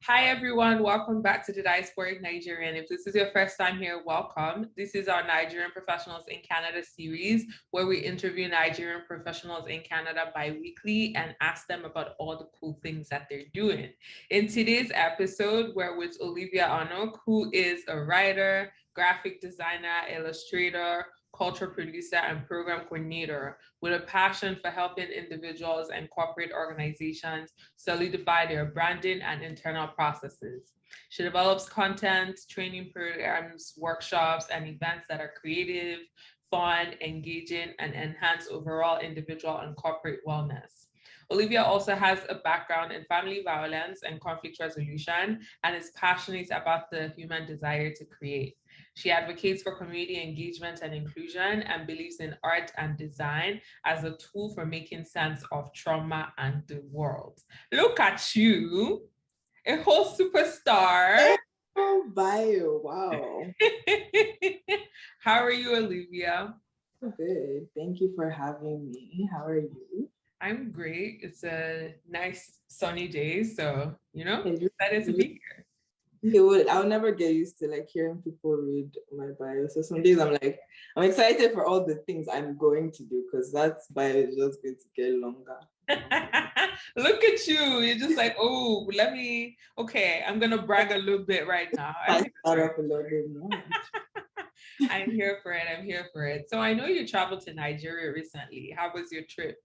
Hi everyone, welcome back to the Diasporic Nigerian. If this is your first time here, welcome. This is our Nigerian Professionals in Canada series where we interview Nigerian professionals in Canada bi-weekly and ask them about all the cool things that they're doing. In today's episode, we're with Olivia Onuk, who is a writer, graphic designer, illustrator, culture producer, and program coordinator with a passion for helping individuals and corporate organizations solidify their branding and internal processes. She develops content, training programs, workshops, and events that are creative, fun, engaging, and enhance overall individual and corporate wellness. Olivia also has a background in family violence and conflict resolution and is passionate about the human desire to create. She advocates for community engagement and inclusion and believes in art and design as a tool for making sense of trauma and the world. Look at you, a whole superstar. Oh, bio, wow. How are you, Olivia? Good. Thank you for having me. How are you? I'm great. It's a nice sunny day, so And excited to be here. I'll never get used to like hearing people read my bio. So some days I'm excited for all the things I'm going to do because that's bio is just going to get longer. Look at you. You're just like, oh, I'm gonna brag a little bit right now. I start up a little bit more. I'm here for it. I'm here for it. So I know you traveled to Nigeria recently. How was your trip?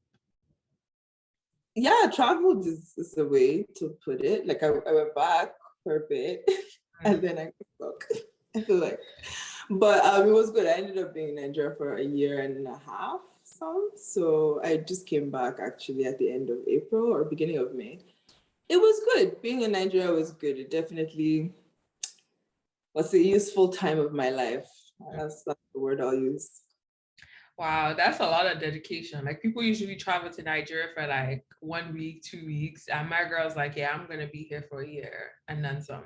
Yeah, traveled is a way to put it. Like I went back for a bit and then I got stuck. I feel like, but it was good. I ended up being in Nigeria for a year and a half. So I just came back actually at the end of April or beginning of May. It was good. Being in Nigeria was good. It definitely was a useful time of my life. That's the word I'll use. Wow, that's a lot of dedication. Like people usually travel to Nigeria for like 1 week, 2 weeks. And my girl's like, yeah, I'm gonna be here for a year and then some.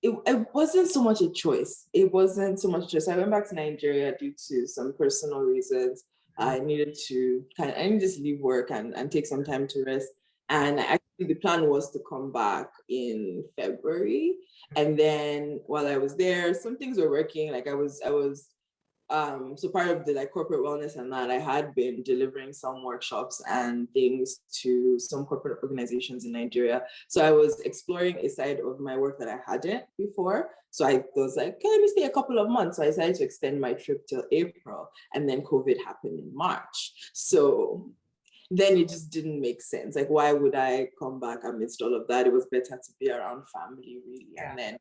It wasn't so much a choice. It wasn't so much a choice. I went back to Nigeria due to some personal reasons. I needed to leave work and take some time to rest. And actually the plan was to come back in February. And then while I was there, some things were working. Like I was so part of the like corporate wellness and that, I had been delivering some workshops and things to some corporate organizations in Nigeria. So I was exploring a side of my work that I hadn't before. So I was like, okay, let me stay a couple of months. So I decided to extend my trip till April, and then COVID happened in March. So then it just didn't make sense. Like, why would I come back amidst all of that? It was better to be around family, really. Yeah. And then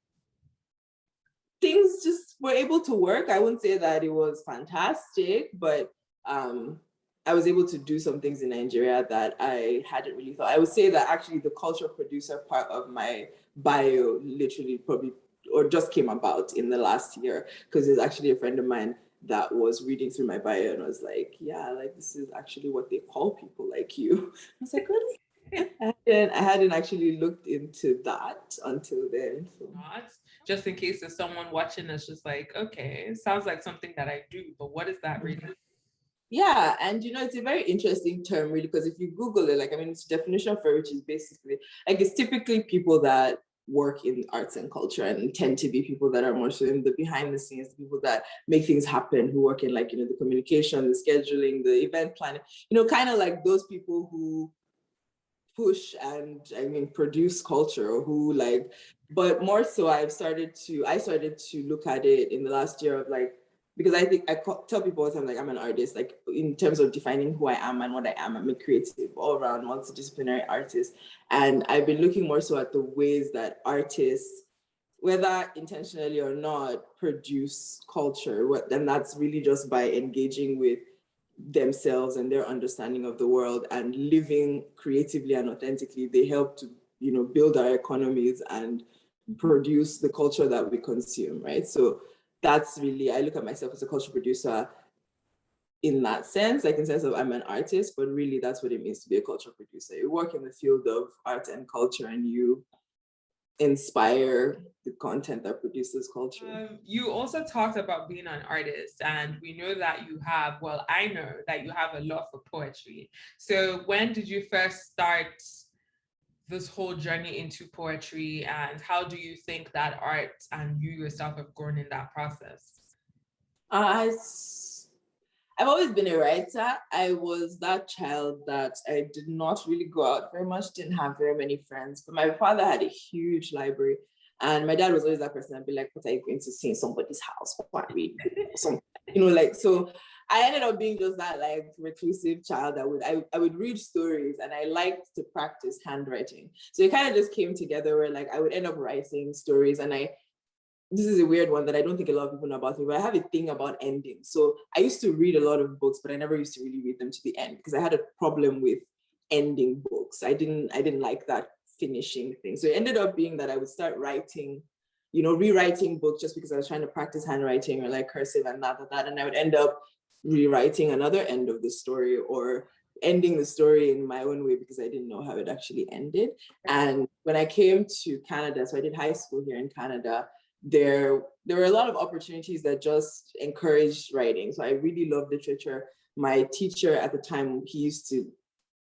things just were able to work. I wouldn't say that it was fantastic, but I was able to do some things in Nigeria that I hadn't really thought. I would say that actually the culture producer part of my bio literally probably or just came about in the last year, because there's actually a friend of mine that was reading through my bio and was like, yeah, like this is actually what they call people like you. I was like, really? And I hadn't actually looked into that until then. So. Just in case there's someone watching that's just like, okay, it sounds like something that I do, but what is that really? Yeah, and it's a very interesting term, really, because if you Google it, its definition for which is basically like it's typically people that work in arts and culture and tend to be people that are more so in the behind the scenes, people that make things happen, who work in the communication, the scheduling, the event planning, kind of like those people who push and produce culture, or who but more so I started to look at it in the last year of because I think I tell people all the time, I'm an artist, in terms of defining who I am and what I am. I'm a creative, all around multidisciplinary artist. And I've been looking more so at the ways that artists, whether intentionally or not, produce culture. And that's really just by engaging with themselves and their understanding of the world and living creatively and authentically. They help to, build our economies and produce the culture that we consume, right? So that's really, I look at myself as a culture producer in that sense, in sense of I'm an artist, but really that's what it means to be a culture producer. You work in the field of art and culture and you inspire the content that produces culture. You also talked about being an artist, and we know that I know that you have a love for poetry. So when did you first start this whole journey into poetry, and how do you think that art and you yourself have grown in that process? Uh, I've always been a writer. I was that child that I did not really go out very much, didn't have very many friends, but my father had a huge library. And my dad was always that person. I'd be like, what are you going to see in somebody's house? What read? Something, like, so I ended up being just that like reclusive child that I would read stories, and I liked to practice handwriting. So it kind of just came together where like I would end up writing stories, and this is a weird one that I don't think a lot of people know about me, but I have a thing about endings. So I used to read a lot of books, but I never used to really read them to the end because I had a problem with ending books. I didn't like that finishing thing. So it ended up being that I would start writing, rewriting books just because I was trying to practice handwriting or like cursive and that. And I would end up rewriting another end of the story or ending the story in my own way because I didn't know how it actually ended. And when I came to Canada, so I did high school here in Canada, there were a lot of opportunities that just encouraged writing. So I really loved literature. My teacher at the time, he used to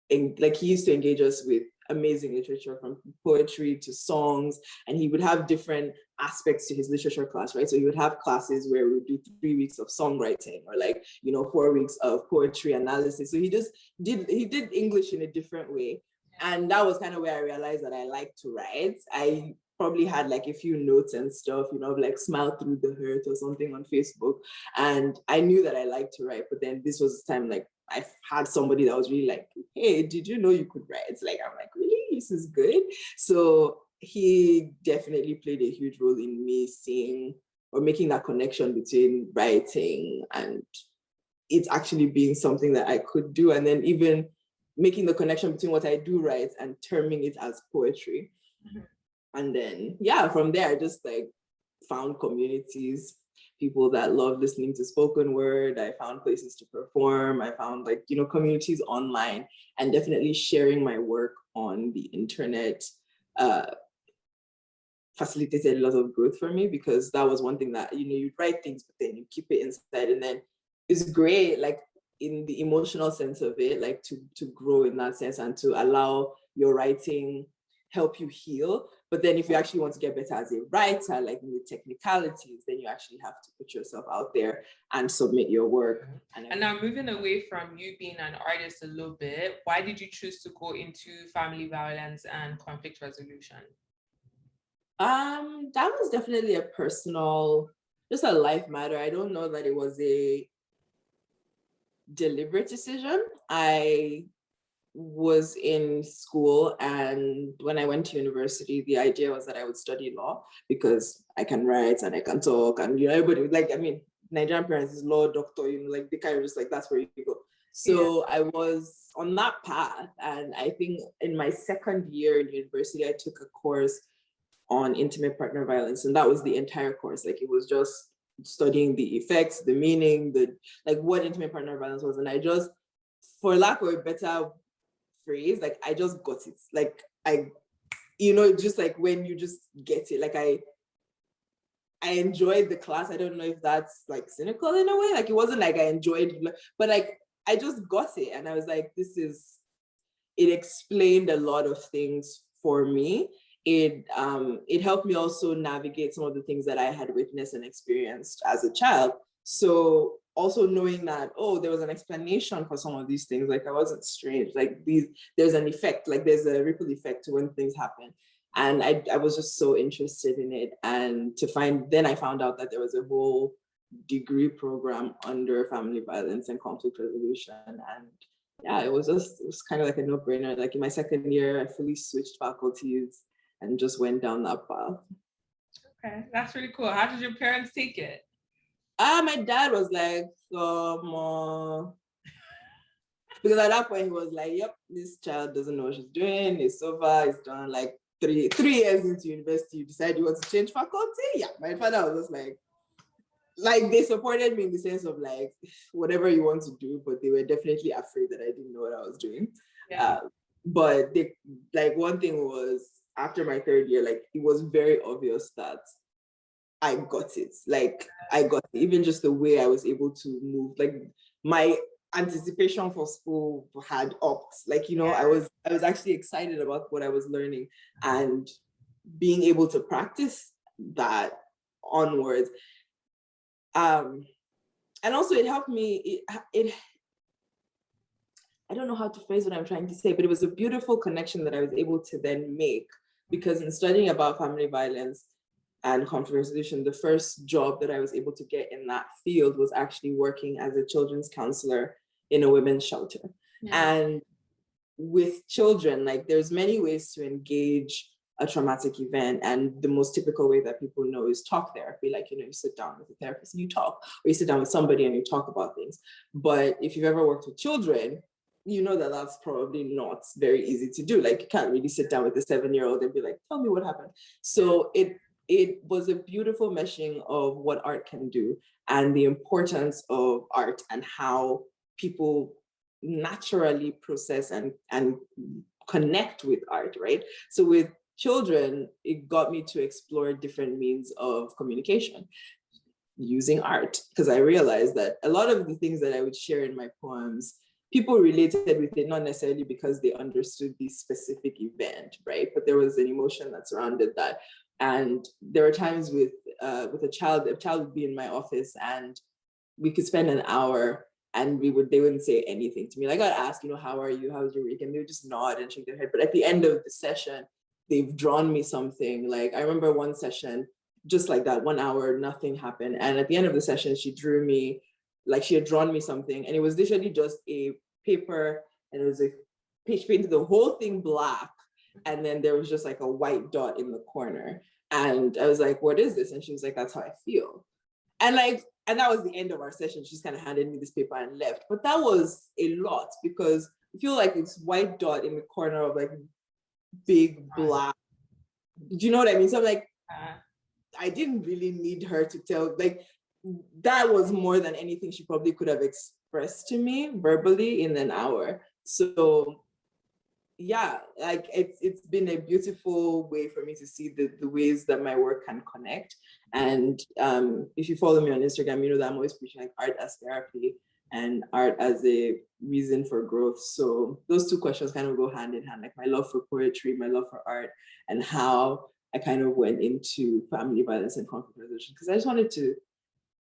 engage us with amazing literature, from poetry to songs, and he would have different aspects to his literature class, right? So he would have classes where we would do 3 weeks of songwriting or 4 weeks of poetry analysis. So he did English in a different way. And that was kind of where I realized that I like to write. I probably had like a few notes and stuff, like Smile Through the Hurt or something on Facebook. And I knew that I liked to write, but then this was the time like I had somebody that was really like, hey, did you know you could write? It's like, I'm like, really? This is good. So he definitely played a huge role in me seeing or making that connection between writing and it actually being something that I could do. And then even making the connection between what I do write and terming it as poetry. Mm-hmm. And then, from there, I just like found communities, people that love listening to spoken word. I found places to perform. I found communities online, and definitely sharing my work on the internet facilitated a lot of growth for me, because that was one thing that, you write things, but then you keep it inside, and then it's great, like in the emotional sense of it, like to grow in that sense and to allow your writing help you heal. But then if you actually want to get better as a writer, like in the technicalities, then you actually have to put yourself out there and submit your work. And now moving away from you being an artist a little bit, why did you choose to go into family violence and conflict resolution? That was definitely a personal, just a life matter. I don't know that it was a deliberate decision. I was in school, and when I went to university, the idea was that I would study law because I can write and I can talk, and everybody Nigerian parents is law, doctor, they kind of just like that's where you go. So I was on that path, and I think in my second year in university, I took a course on intimate partner violence, and that was the entire course. Like it was just studying the effects, the meaning, what intimate partner violence was, and I just, for lack of a better phrase, like I just got it. Like just like when you just get it, like I enjoyed the class. I don't know if that's like cynical in a way. Like it wasn't like I enjoyed, but like I just got it, and I was like, it explained a lot of things for me. It helped me also navigate some of the things that I had witnessed and experienced as a child. So also knowing that, there was an explanation for some of these things. Like I wasn't strange. Like there's an effect, like there's a ripple effect to when things happen. And I was just so interested in it. And then I found out that there was a whole degree program under family violence and conflict resolution. And it was kind of like a no-brainer. Like in my second year, I fully switched faculties and just went down that path. Okay, that's really cool. How did your parents take it? My dad was like, because at that point he was like, yep, this child doesn't know what she's doing. It's over. It's done. Like three years into university, you decide you want to change faculty. Yeah, my father was just like they supported me in the sense of like whatever you want to do, but they were definitely afraid that I didn't know what I was doing. Yeah. But they, one thing was, after my third year, like it was very obvious that I got it. Like I got it. Even just the way I was able to move, like my anticipation for school had upped. Like, you know, I was actually excited about what I was learning, and being able to practice that onwards. And also it helped me, I don't know how to phrase what I'm trying to say, but it was a beautiful connection that I was able to then make, because in studying about family violence and conflict resolution, the first job that I was able to get in that field was actually working as a children's counselor in a women's shelter. Yeah. And with children, like, there's many ways to engage a traumatic event, and the most typical way that people know is talk therapy. Like, you know, you sit down with a therapist and you talk, or you sit down with somebody and you talk about things. But if you've ever worked with children, you know that that's probably not very easy to do. Like, you can't really sit down with a 7-year-old and be like, tell me what happened. So it was a beautiful meshing of what art can do, and the importance of art, and how people naturally process and connect with art, right? So with children, it got me to explore different means of communication using art, because I realized that a lot of the things that I would share in my poems, people related with it, not necessarily because they understood the specific event, right? But there was an emotion that surrounded that. And there were times with a child would be in my office, and we could spend an hour, and they wouldn't say anything to me. Like, I'd ask, you know, how are you? How's your week? And they would just nod and shake their head. But at the end of the session, they've drawn me something. Like, I remember one session, just like that, 1 hour, nothing happened. And at the end of the session, she drew me, like, she had drawn me something, and it was literally just a paper, and it was a page painted the whole thing black, and then there was just like a white dot in the corner. And I was like, what is this? And she was like, that's how I feel. And that was the end of our session. She just kind of handed me this paper and left. But that was a lot, because I feel like it's white dot in the corner of like big black. Do you know what I mean? So I'm like, I didn't really need her to tell, like, that was more than anything she probably could have expressed to me verbally in an hour. So yeah, like, it's been a beautiful way for me to see the ways that my work can connect. And if you follow me on Instagram, you know that I'm always preaching like art as therapy and art as a reason for growth. So those two questions kind of go hand in hand, like my love for poetry, my love for art, and how I kind of went into family violence and conflict resolution, because I just wanted to,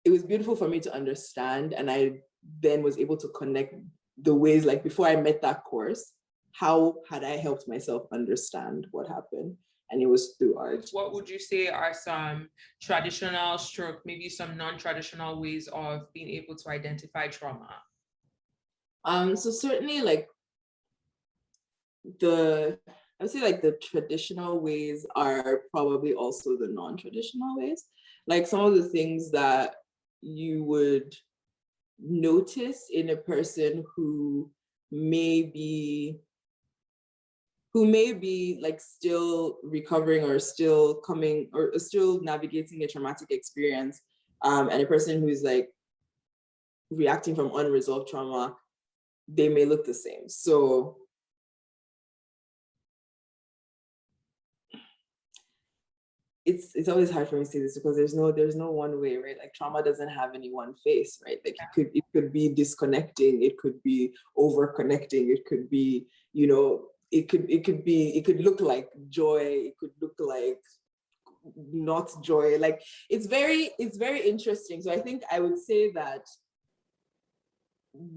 it was beautiful for me to understand. And I then was able to connect the ways, like, before I met that course, how had I helped myself understand what happened? And it was through art. What would you say are some traditional stroke, maybe some non-traditional ways of being able to identify trauma? So certainly, like, I would say, like, the traditional ways are probably also the non-traditional ways. Like, some of the things that you would notice in a person who may be like still recovering, or still coming, or still navigating a traumatic experience, and a person who's like reacting from unresolved trauma, they may look the same. So it's always hard for me to say this, because there's no one way, right? Like, trauma doesn't have any one face, right? Like, it could be disconnecting, it could be over connecting, it could be, you know, it could look like joy, it could look like not joy. Like, it's very interesting. So I think I would say that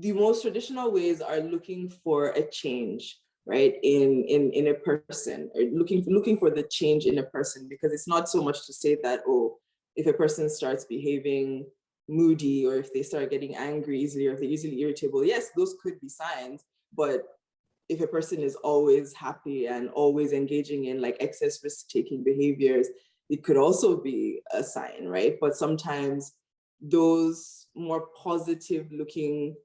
the most traditional ways are looking for a change, right, in a person, or looking for the change in a person, because it's not so much to say that, oh, if a person starts behaving moody, or if they start getting angry easily, or if they're easily irritable, yes, those could be signs. But if a person is always happy and always engaging in like excess risk-taking behaviors, it could also be a sign, right? But sometimes those more positive looking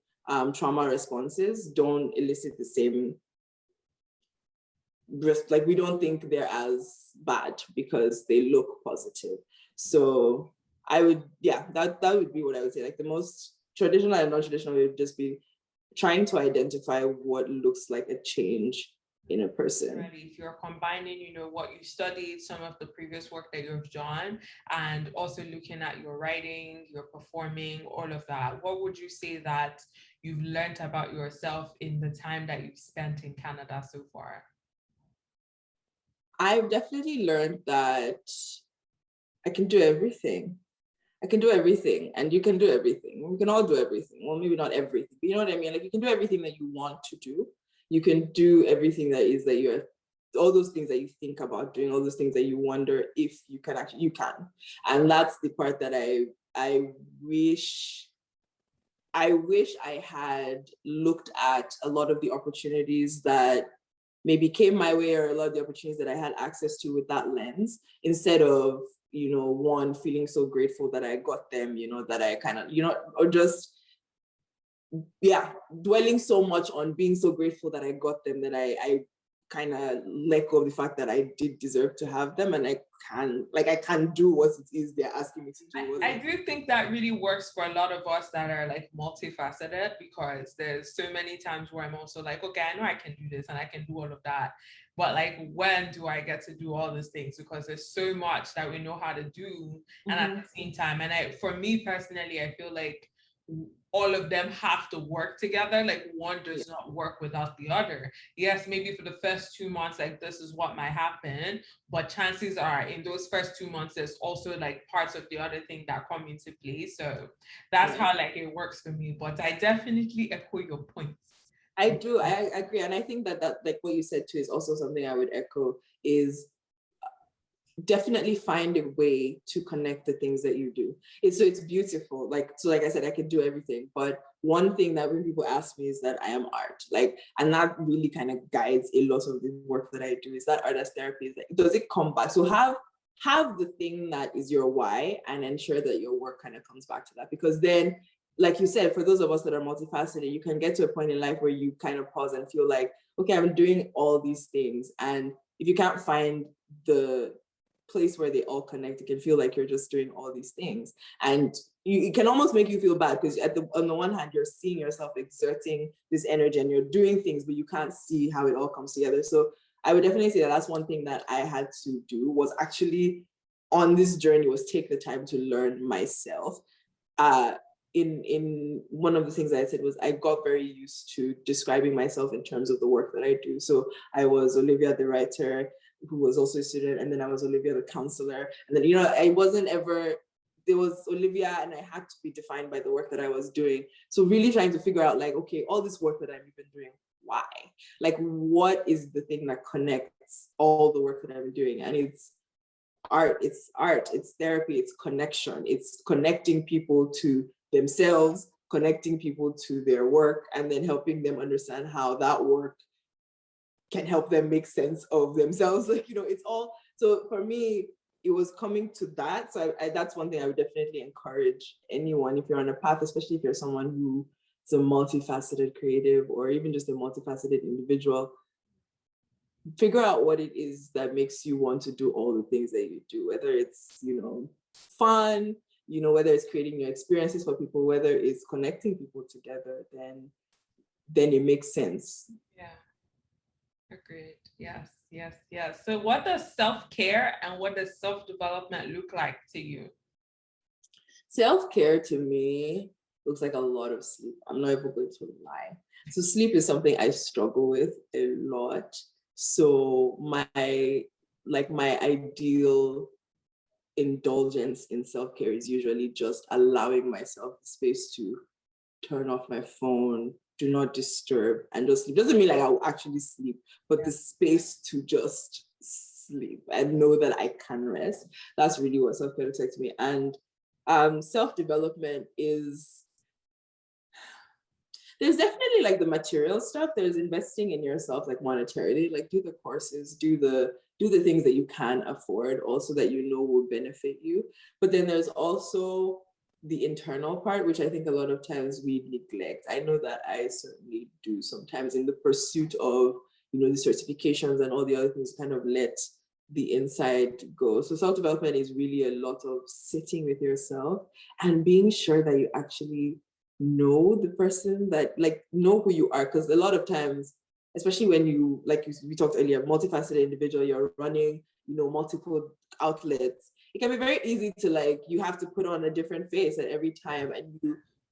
trauma responses don't elicit the same risk. Like, we don't think they're as bad because they look positive. So I would, yeah, that would be what I would say. Like, the most traditional and non-traditional would just be trying to identify what looks like a change in a person. Really, if you're combining, what you studied, some of the previous work that you've done, and also looking at your writing, your performing, all of that, what would you say that you've learned about yourself in the time that you've spent in Canada so far? I've definitely learned that I can do everything. I can do everything, and you can do everything. We can all do everything. Well, maybe not everything, but you know what I mean? Like, you can do everything that you want to do. You can do everything that you're, all those things that you think about doing, all those things that you wonder if you can actually, you can. And that's the part that I wish I had looked at a lot of the opportunities that maybe came my way, or a lot of the opportunities that I had access to with that lens, instead of, one, feeling so grateful that I got them, that I kind of, or just, yeah, dwelling so much on being so grateful that I got them, that I kind of let go of the fact that I did deserve to have them, and I can do what it is they're asking me to do. I do think that really works for a lot of us that are like multifaceted, because there's so many times where I'm also like, okay, I know I can do this and I can do all of that, but like, when do I get to do all these things? Because there's so much that we know how to do, and at the same time, and for me personally, I feel like all of them have to work together. Like, one does not work without the other. Yes, maybe for the first 2 months, like, this is what might happen, but chances are in those first 2 months, there's also like parts of the other thing that come into play. So that's how like it works for me. But I definitely echo your points. I do. I agree. And I think that like what you said too is also something I would echo, is definitely find a way to connect the things that you do. It's beautiful. Like I said, I can do everything. But one thing that when people ask me is that I am art. Like, and that really kind of guides a lot of the work that I do, is that art as therapy. Is like, does it come back? So have the thing that is your why, and ensure that your work kind of comes back to that. Because then, like you said, for those of us that are multifaceted, you can get to a point in life where you kind of pause and feel like, okay, I'm doing all these things. And if you can't find the place where they all connect, it can feel like you're just doing all these things. And it can almost make you feel bad, because on the one hand, you're seeing yourself exerting this energy and you're doing things, but you can't see how it all comes together. So I would definitely say that that's one thing that I had to do, was actually on this journey, was take the time to learn myself. In one of the things I said was, I got very used to describing myself in terms of the work that I do. So I was Olivia the writer, who was also a student, and then I was Olivia the counselor, and then I wasn't ever, there was Olivia, and I had to be defined by the work that I was doing. So really trying to figure out, like, okay, all this work that I'm even doing, why? Like, what is the thing that connects all the work that I'm doing? And it's art, it's therapy, it's connection, it's connecting people to themselves, connecting people to their work, and then helping them understand how that work can help them make sense of themselves. Like, it's all, so for me, it was coming to that. So that's one thing I would definitely encourage anyone, if you're on a path, especially if you're someone who is a multifaceted creative, or even just a multifaceted individual, figure out what it is that makes you want to do all the things that you do, whether it's, fun, whether it's creating new experiences for people, whether it's connecting people together, then it makes sense. Yeah. Agreed. Yes, yes, yes. So what does self-care and what does self-development look like to you? Self-care to me looks like a lot of sleep. I'm not even going to lie. So sleep is something I struggle with a lot. So my ideal indulgence in self-care is usually just allowing myself the space to turn off my phone, do not disturb, and just sleep. Doesn't mean like I'll actually sleep, but the space to just sleep and know that I can rest. That's really what self-care looks like to me. And self-development is, there's definitely like the material stuff. There's investing in yourself, like monetarily, like do the courses, do the things that you can afford, also that will benefit you. But then there's also the internal part, which I think a lot of times we neglect. I know that I certainly do sometimes, in the pursuit of, the certifications and all the other things, kind of let the inside go. So self-development is really a lot of sitting with yourself and being sure that you actually know the person, that like know who you are. Because a lot of times especially when you, like we talked earlier, multifaceted individual, you're running, multiple outlets. It can be very easy to like, you have to put on a different face at every time, and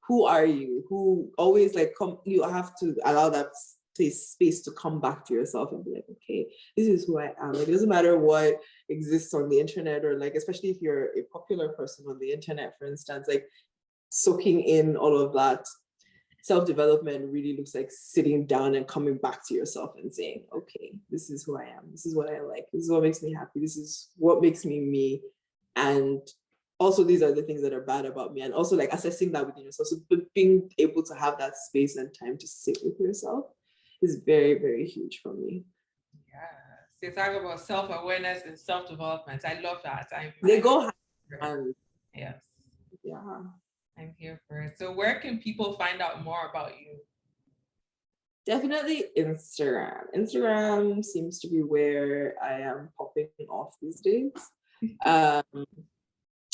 who are you? Who always like you have to allow that space to come back to yourself and be like, okay, this is who I am. Like, it doesn't matter what exists on the internet, or like, especially if you're a popular person on the internet, for instance, like soaking in all of that self-development really looks like sitting down and coming back to yourself and saying, okay, this is who I am. This is what I like. This is what makes me happy. This is what makes me me. And also, these are the things that are bad about me. And also like assessing that within yourself. So being able to have that space and time to sit with yourself is very, very huge for me. Yeah. So you talk about self-awareness and self-development. I love that. They go hand in hand. Yes. Yeah. I'm here for it. So where can people find out more about you? Definitely Instagram. Instagram seems to be where I am popping off these days.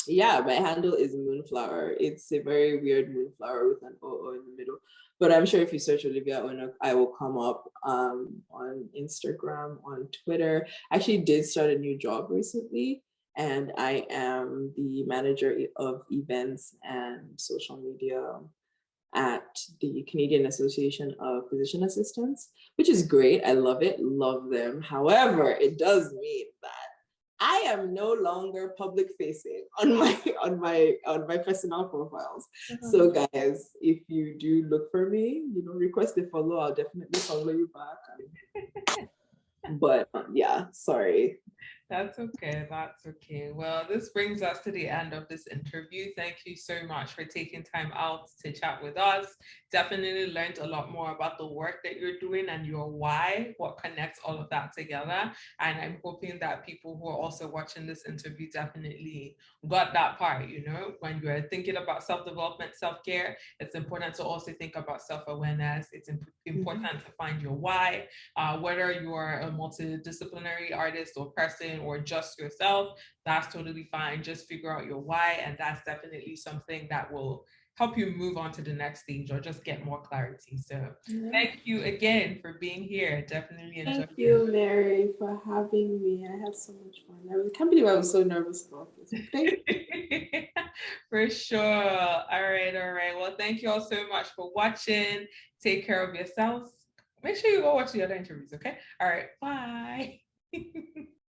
Yeah, my handle is Moonflower. It's a very weird moonflower with an O in the middle. But I'm sure if you search Olivia Onuk, I will come up on Instagram, on Twitter. I actually did start a new job recently, and I am the manager of events and social media at the Canadian Association of Physician Assistants, which is great. I love it, love them. However, it does mean that I am no longer public facing on my personal profiles. So guys, if you do look for me, request a follow. I'll definitely follow you back. But yeah, sorry. That's okay. That's okay. Well, this brings us to the end of this interview. Thank you so much for taking time out to chat with us. Definitely learned a lot more about the work that you're doing and your why, what connects all of that together. And I'm hoping that people who are also watching this interview definitely got that part. When you're thinking about self-development, self-care, it's important to also think about self-awareness. It's important to find your why, whether you're a multidisciplinary artist or person or just yourself, that's totally fine. Just figure out your why, and that's definitely something that will help you move on to the next stage or just get more clarity. So thank you again for being here. Definitely enjoyed it. Thank you, Mary, for having me. I had so much fun. I can't believe I was so nervous about this. Okay? For sure. All right. Well, thank you all so much for watching. Take care of yourselves. Make sure you go watch the other interviews, okay? All right. Bye.